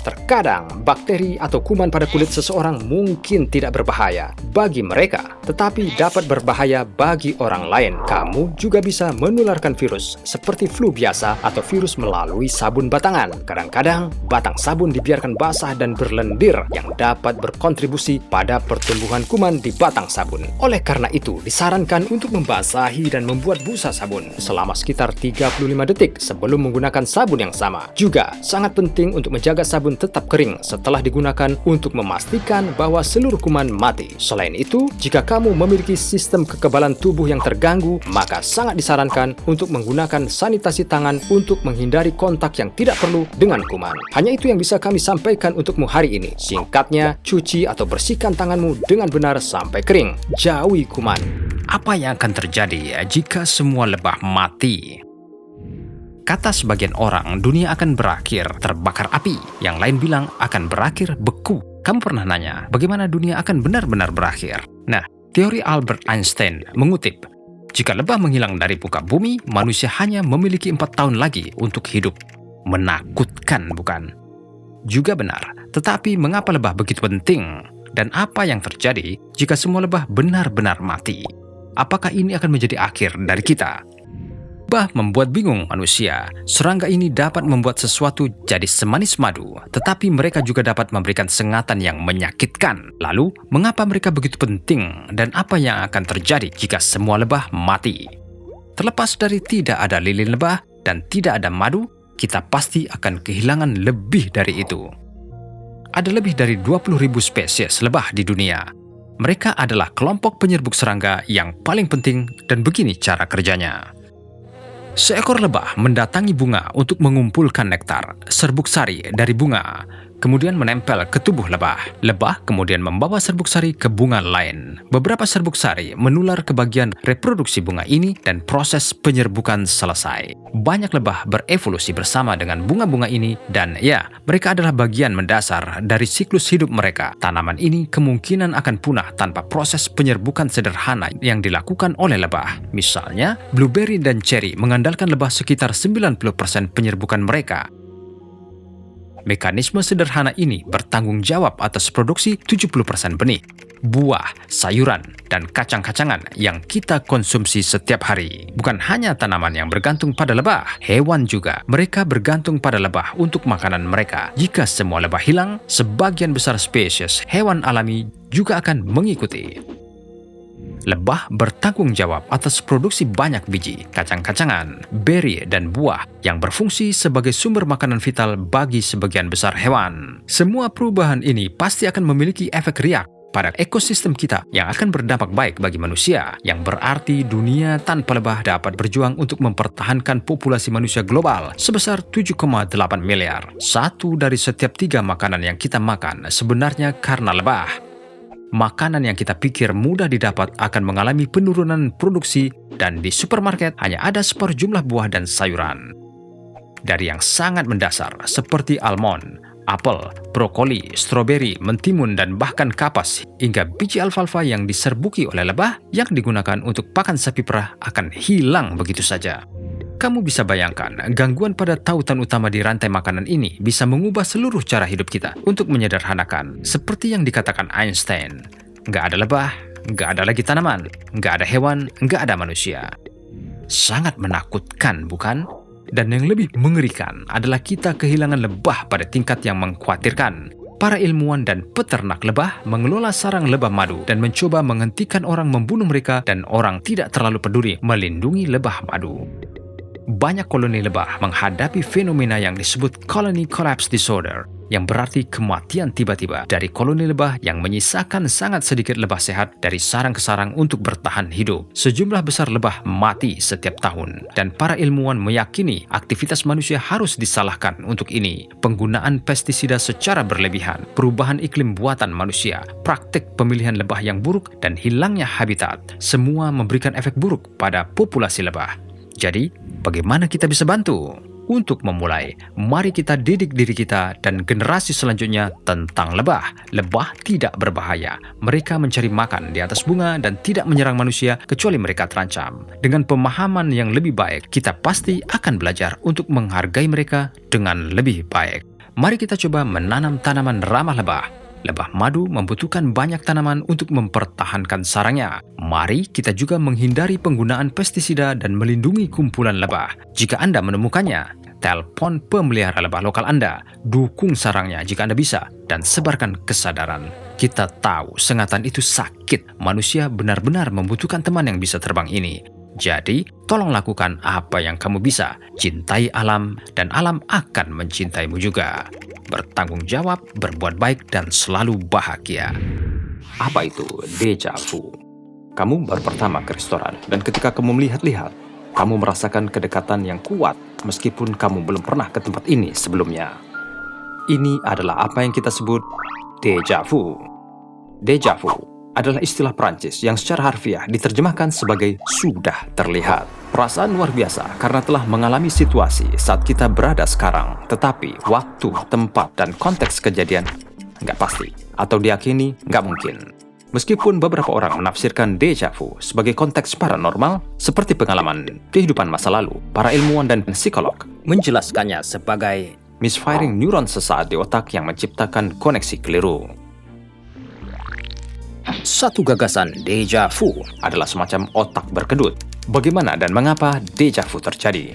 Terkadang, bakteri atau kuman pada kulit seseorang mungkin tidak berbahaya bagi mereka, tetapi dapat berbahaya bagi orang lain. Kamu juga bisa menularkan virus seperti flu biasa atau virus melalui sabun batangan. Kadang-kadang, batang sabun dibiarkan basah dan berlendir yang dapat berkontribusi pada pertumbuhan kuman di batang sabun. Oleh karena itu, disarankan untuk membasahi dan membuat busa sabun selama sekitar 35 detik sebelum menggunakan sabun yang sama. Juga, sangat penting untuk menjaga sabun tetap kering setelah digunakan untuk memastikan bahwa seluruh kuman mati. Selain itu, jika kamu memiliki sistem kekebalan tubuh yang terganggu, maka sangat disarankan untuk menggunakan sanitasi tangan untuk menghindari kontak yang tidak perlu dengan kuman. Hanya itu yang bisa kami sampaikan untukmu hari ini. Singkatnya, cuci atau bersihkan tanganmu dengan benar sampai kering. Jauhi kuman. Apa yang akan terjadi jika semua lebah mati? Kata sebagian orang, dunia akan berakhir terbakar api. Yang lain bilang akan berakhir beku. Kamu pernah nanya, bagaimana dunia akan benar-benar berakhir? Nah, teori Albert Einstein mengutip, jika lebah menghilang dari muka bumi, manusia hanya memiliki 4 tahun lagi untuk hidup. Menakutkan, bukan? Juga benar, tetapi mengapa lebah begitu penting? Dan apa yang terjadi jika semua lebah benar-benar mati? Apakah ini akan menjadi akhir dari kita? Lebah membuat bingung manusia. Serangga ini dapat membuat sesuatu jadi semanis madu, tetapi mereka juga dapat memberikan sengatan yang menyakitkan. Lalu, mengapa mereka begitu penting dan apa yang akan terjadi jika semua lebah mati? Terlepas dari tidak ada lilin lebah dan tidak ada madu, kita pasti akan kehilangan lebih dari itu. Ada lebih dari 20.000 spesies lebah di dunia. Mereka adalah kelompok penyerbuk serangga yang paling penting dan begini cara kerjanya. Seekor lebah mendatangi bunga untuk mengumpulkan nektar, serbuk sari dari bunga, kemudian menempel ke tubuh lebah. Lebah kemudian membawa serbuk sari ke bunga lain. Beberapa serbuk sari menular ke bagian reproduksi bunga ini dan proses penyerbukan selesai. Banyak lebah berevolusi bersama dengan bunga-bunga ini dan ya, mereka adalah bagian mendasar dari siklus hidup mereka. Tanaman ini kemungkinan akan punah tanpa proses penyerbukan sederhana yang dilakukan oleh lebah. Misalnya, blueberry dan cherry mengandalkan lebah sekitar 90% penyerbukan mereka. Mekanisme sederhana ini bertanggung jawab atas produksi 70% benih, buah, sayuran, dan kacang-kacangan yang kita konsumsi setiap hari. Bukan hanya tanaman yang bergantung pada lebah, hewan juga. Mereka bergantung pada lebah untuk makanan mereka. Jika semua lebah hilang, sebagian besar spesies hewan alami juga akan mengikuti. Lebah bertanggung jawab atas produksi banyak biji, kacang-kacangan, beri, dan buah yang berfungsi sebagai sumber makanan vital bagi sebagian besar hewan. Semua perubahan ini pasti akan memiliki efek riak pada ekosistem kita yang akan berdampak baik bagi manusia, yang berarti dunia tanpa lebah dapat berjuang untuk mempertahankan populasi manusia global sebesar 7,8 miliar. 1 dari setiap 3 makanan yang kita makan sebenarnya karena lebah. Makanan yang kita pikir mudah didapat akan mengalami penurunan produksi dan di supermarket hanya ada separuh jumlah buah dan sayuran. Dari yang sangat mendasar seperti almond, apel, brokoli, stroberi, mentimun, dan bahkan kapas hingga biji alfalfa yang diserbuki oleh lebah yang digunakan untuk pakan sapi perah akan hilang begitu saja. Kamu bisa bayangkan, gangguan pada tautan utama di rantai makanan ini bisa mengubah seluruh cara hidup kita untuk menyederhanakan. Seperti yang dikatakan Einstein, nggak ada lebah, nggak ada lagi tanaman, nggak ada hewan, nggak ada manusia. Sangat menakutkan, bukan? Dan yang lebih mengerikan adalah kita kehilangan lebah pada tingkat yang mengkhawatirkan. Para ilmuwan dan peternak lebah mengelola sarang lebah madu dan mencoba menghentikan orang membunuh mereka dan orang tidak terlalu peduli melindungi lebah madu. Banyak koloni lebah menghadapi fenomena yang disebut colony collapse disorder. yang berarti kematian tiba-tiba dari koloni lebah yang menyisakan sangat sedikit lebah sehat dari sarang ke sarang untuk bertahan hidup. Sejumlah besar lebah mati setiap tahun, dan para ilmuwan meyakini aktivitas manusia harus disalahkan untuk ini. Penggunaan pestisida secara berlebihan, perubahan iklim buatan manusia, praktik pemilihan lebah yang buruk, dan hilangnya habitat, semua memberikan efek buruk pada populasi lebah. Jadi, bagaimana kita bisa bantu? Untuk memulai, mari kita didik diri kita dan generasi selanjutnya tentang lebah. Lebah tidak berbahaya. Mereka mencari makan di atas bunga dan tidak menyerang manusia kecuali mereka terancam. Dengan pemahaman yang lebih baik, kita pasti akan belajar untuk menghargai mereka dengan lebih baik. Mari kita coba menanam tanaman ramah lebah. Lebah madu membutuhkan banyak tanaman untuk mempertahankan sarangnya. Mari kita juga menghindari penggunaan pestisida dan melindungi kumpulan lebah. Jika Anda menemukannya, telepon pemelihara lebah lokal Anda, dukung sarangnya jika Anda bisa, dan sebarkan kesadaran. Kita tahu sengatan itu sakit. Manusia benar-benar membutuhkan teman yang bisa terbang ini. Jadi, tolong lakukan apa yang kamu bisa. Cintai alam, dan alam akan mencintaimu juga. Bertanggung jawab, berbuat baik, dan selalu bahagia. Apa itu deja vu? Kamu baru pertama ke restoran, dan ketika kamu melihat-lihat, kamu merasakan kedekatan yang kuat meskipun kamu belum pernah ke tempat ini sebelumnya. Ini adalah apa yang kita sebut deja vu. Deja vu adalah istilah Prancis yang secara harfiah diterjemahkan sebagai sudah terlihat. Perasaan luar biasa karena telah mengalami situasi saat kita berada sekarang, tetapi waktu, tempat, dan konteks kejadian nggak pasti atau diyakini nggak mungkin. Meskipun beberapa orang menafsirkan deja vu sebagai konteks paranormal seperti pengalaman kehidupan masa lalu, para ilmuwan dan psikolog menjelaskannya sebagai misfiring neuron sesaat di otak yang menciptakan koneksi keliru. Satu gagasan deja vu adalah semacam otak berkedut. Bagaimana dan mengapa deja vu terjadi?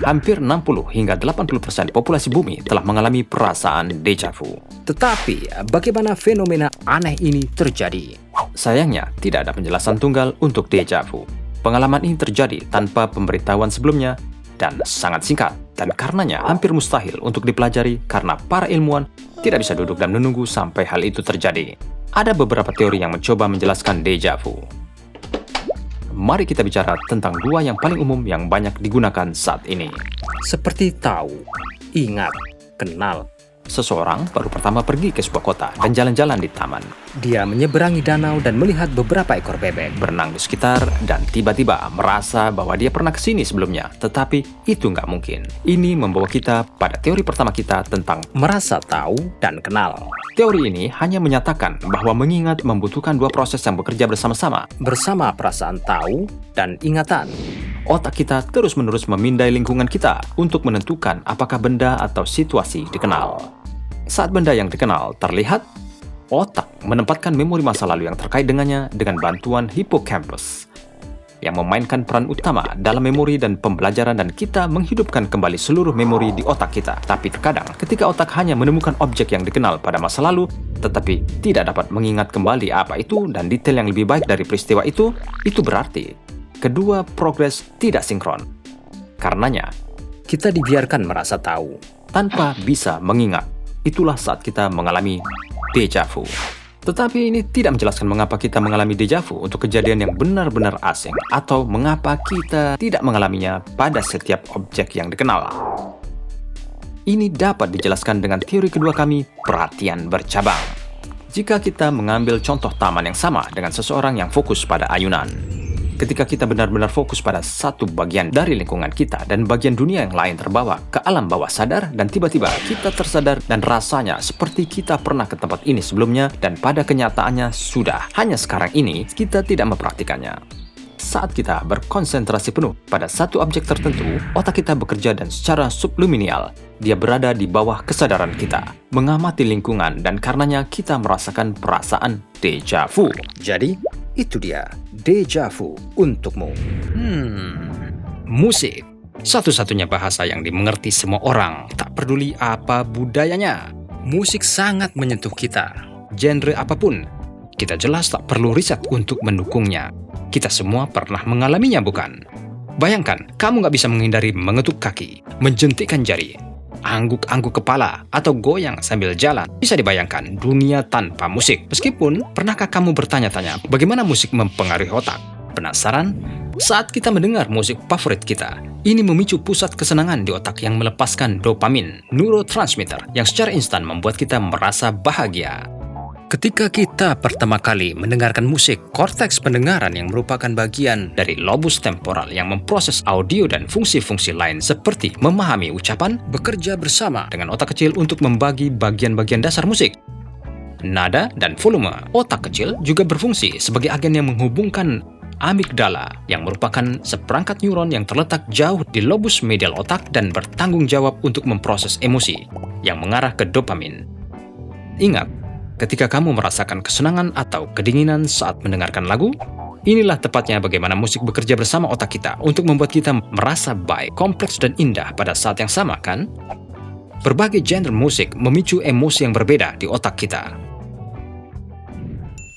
Hampir 60 hingga 80% populasi bumi telah mengalami perasaan deja vu. Tetapi, bagaimana fenomena aneh ini terjadi? Sayangnya, tidak ada penjelasan tunggal untuk deja vu. Pengalaman ini terjadi tanpa pemberitahuan sebelumnya dan sangat singkat, dan karenanya hampir mustahil untuk dipelajari karena para ilmuwan tidak bisa duduk dan menunggu sampai hal itu terjadi. Ada beberapa teori yang mencoba menjelaskan deja vu. Mari kita bicara tentang dua yang paling umum yang banyak digunakan saat ini. Seperti tahu, ingat, kenal. Seseorang baru pertama pergi ke sebuah kota dan jalan-jalan di taman. Dia menyeberangi danau dan melihat beberapa ekor bebek berenang di sekitar dan tiba-tiba merasa bahwa dia pernah kesini sebelumnya. Tetapi itu nggak mungkin. Ini membawa kita pada teori pertama kita tentang merasa tahu dan kenal. Teori ini hanya menyatakan bahwa mengingat membutuhkan dua proses yang bekerja bersama-sama. Bersama perasaan tahu dan ingatan. Otak kita terus-menerus memindai lingkungan kita untuk menentukan apakah benda atau situasi dikenal. Saat benda yang dikenal terlihat, otak menempatkan memori masa lalu yang terkait dengannya dengan bantuan hippocampus yang memainkan peran utama dalam memori dan pembelajaran, dan kita menghidupkan kembali seluruh memori di otak kita. Tapi terkadang ketika otak hanya menemukan objek yang dikenal pada masa lalu tetapi tidak dapat mengingat kembali apa itu dan detail yang lebih baik dari peristiwa itu berarti kedua progres tidak sinkron. Karenanya, kita dibiarkan merasa tahu tanpa bisa mengingat. Itulah saat kita mengalami deja vu. Tetapi ini tidak menjelaskan mengapa kita mengalami deja vu untuk kejadian yang benar-benar asing, atau mengapa kita tidak mengalaminya pada setiap objek yang dikenal. Ini dapat dijelaskan dengan teori kedua kami, perhatian bercabang. Jika kita mengambil contoh taman yang sama dengan seseorang yang fokus pada ayunan. Ketika kita benar-benar fokus pada satu bagian dari lingkungan kita dan bagian dunia yang lain terbawa ke alam bawah sadar, dan tiba-tiba kita tersadar dan rasanya seperti kita pernah ke tempat ini sebelumnya, dan pada kenyataannya sudah. Hanya sekarang ini kita tidak mempraktikannya. Saat kita berkonsentrasi penuh pada satu objek tertentu, otak kita bekerja dan secara subliminal dia berada di bawah kesadaran kita, mengamati lingkungan, dan karenanya kita merasakan perasaan deja vu. Jadi, itu dia deja vu untukmu. Musik, satu-satunya bahasa yang dimengerti semua orang, tak peduli apa budayanya. Musik sangat menyentuh kita, genre apapun. Kita jelas tak perlu riset untuk mendukungnya. Kita semua pernah mengalaminya, bukan? Bayangkan, kamu nggak bisa menghindari mengetuk kaki, menjentikkan jari, angguk-angguk kepala, atau goyang sambil jalan. Bisa dibayangkan dunia tanpa musik. Meskipun, pernahkah kamu bertanya-tanya bagaimana musik mempengaruhi otak? Penasaran? Saat kita mendengar musik favorit kita, ini memicu pusat kesenangan di otak yang melepaskan dopamin, neurotransmitter yang secara instan membuat kita merasa bahagia. Ketika kita pertama kali mendengarkan musik, korteks pendengaran yang merupakan bagian dari lobus temporal yang memproses audio dan fungsi-fungsi lain seperti memahami ucapan, bekerja bersama dengan otak kecil untuk membagi bagian-bagian dasar musik. Nada dan volume. Otak kecil juga berfungsi sebagai agen yang menghubungkan amigdala yang merupakan seperangkat neuron yang terletak jauh di lobus medial otak dan bertanggung jawab untuk memproses emosi yang mengarah ke dopamin. Ingat, ketika kamu merasakan kesenangan atau kedinginan saat mendengarkan lagu, inilah tepatnya bagaimana musik bekerja bersama otak kita untuk membuat kita merasa baik, kompleks, dan indah pada saat yang sama, kan? Berbagai genre musik memicu emosi yang berbeda di otak kita.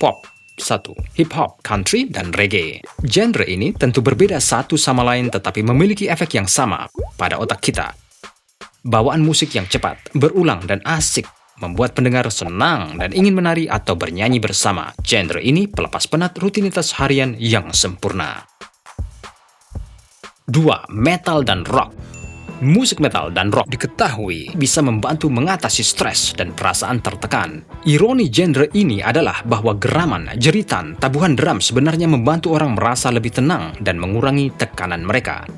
Pop, 1. Hip hop, country, dan reggae. Genre ini tentu berbeda satu sama lain tetapi memiliki efek yang sama pada otak kita. Bawaan musik yang cepat, berulang, dan asik membuat pendengar senang dan ingin menari atau bernyanyi bersama. Genre ini pelepas penat rutinitas harian yang sempurna. 2. Metal dan rock. Musik metal dan rock diketahui bisa membantu mengatasi stres dan perasaan tertekan. Ironi genre ini adalah bahwa geraman, jeritan, tabuhan drum sebenarnya membantu orang merasa lebih tenang dan mengurangi tekanan mereka.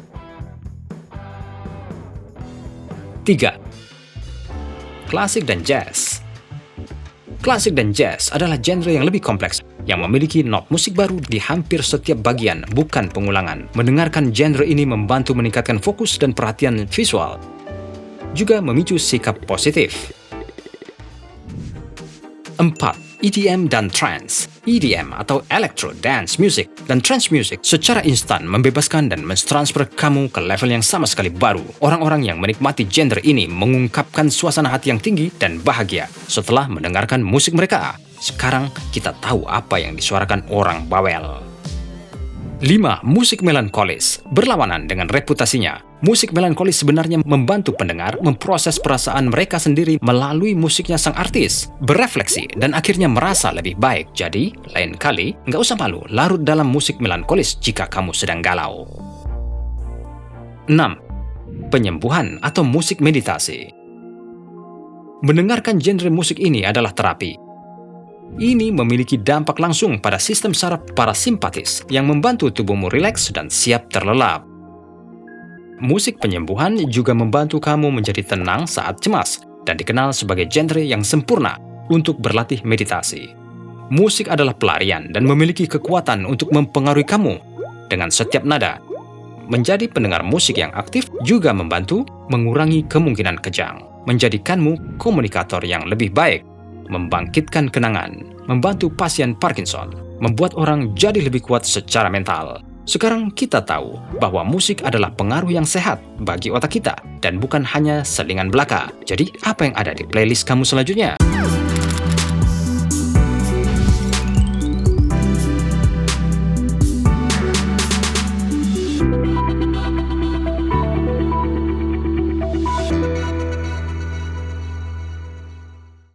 3. Klasik dan jazz. Klasik dan jazz adalah genre yang lebih kompleks, yang memiliki not musik baru di hampir setiap bagian, bukan pengulangan. Mendengarkan genre ini membantu meningkatkan fokus dan perhatian visual, juga memicu sikap positif. 4. EDM dan trance. EDM atau Electro Dance Music dan Trance Music secara instan membebaskan dan mentransfer kamu ke level yang sama sekali baru. Orang-orang yang menikmati genre ini mengungkapkan suasana hati yang tinggi dan bahagia setelah mendengarkan musik mereka. Sekarang kita tahu apa yang disuarakan orang bawel. 5. Musik melankolis. Berlawanan dengan reputasinya, musik melankolis sebenarnya membantu pendengar memproses perasaan mereka sendiri melalui musiknya sang artis, berefleksi, dan akhirnya merasa lebih baik. Jadi, lain kali, nggak usah malu larut dalam musik melankolis jika kamu sedang galau. 6. Penyembuhan atau musik meditasi. Mendengarkan genre musik ini adalah terapi. Ini memiliki dampak langsung pada sistem saraf parasimpatis yang membantu tubuhmu rileks dan siap terlelap. Musik penyembuhan juga membantu kamu menjadi tenang saat cemas dan dikenal sebagai genre yang sempurna untuk berlatih meditasi. Musik adalah pelarian dan memiliki kekuatan untuk mempengaruhi kamu dengan setiap nada. Menjadi pendengar musik yang aktif juga membantu mengurangi kemungkinan kejang, menjadikanmu komunikator yang lebih baik, membangkitkan kenangan, membantu pasien Parkinson, membuat orang jadi lebih kuat secara mental. Sekarang kita tahu bahwa musik adalah pengaruh yang sehat bagi otak kita dan bukan hanya selingan belaka. Jadi apa yang ada di playlist kamu selanjutnya?